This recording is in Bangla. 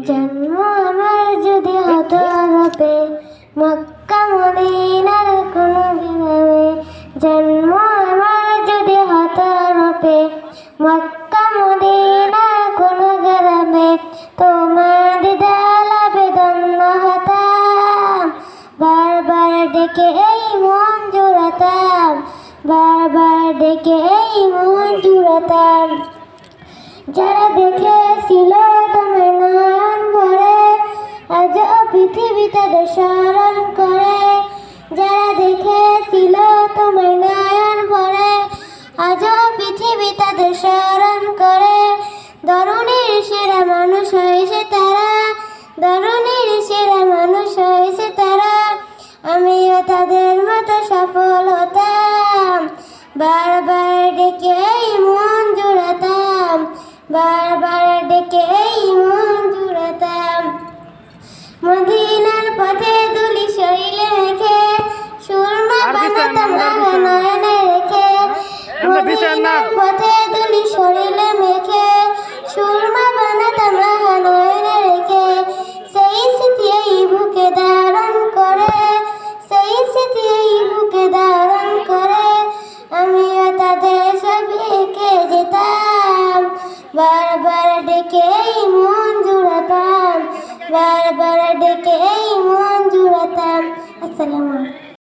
জন্ম আমার যদি হতো আরবে, মক্কা মদিনার কোনো গ্রামে। জন্ম আমার যদি হতো আরবে, মক্কা মদিনার কোনো গ্রামে। তোমার দিদার আবেদন হতাম, বারবার ডেকে এই মন জুড়াতাম, বারবার ডেকে এই মন জুড়াতাম। যারা দেখেছিল তোমায় নয়ন ভরে, আজ পৃথিবী তাদের স্মরণ করে। যারা দেখেছিল তোমায় নয়ন ভরে, আজ পৃথিবী তাদের স্মরণ করে। ধরণীর সেরা মানুষ হয়েছে তারা, ধরণীর সেরা মানুষ হয়েছে তারা। আমিও তাদের মতো সফল হতাম, বারবার ডেকে এই মন জুড়াতাম, বারবার ডেকে এই মন জুড়াতাম। মদিনার পথে দুলি শরীরে রেখে, সুরমা বানাতাম আগা নয়নে রেখে। মদিনার পথে দুলি শরীরে মেখে, সুরমা বানাতাম আগা নয়নে রেখে। সেই স্মৃতি এই বুকে ধারণ করে, সেই স্মৃতি এই বুকে ধারণ করে। আমিও তাদের ছবি এঁকে যেতাম, বারবার ডেকে এই মন জুড়াতাম, বারবার ডেকে এই মন জুড়াতাম। আসসালামু আলাইকুম।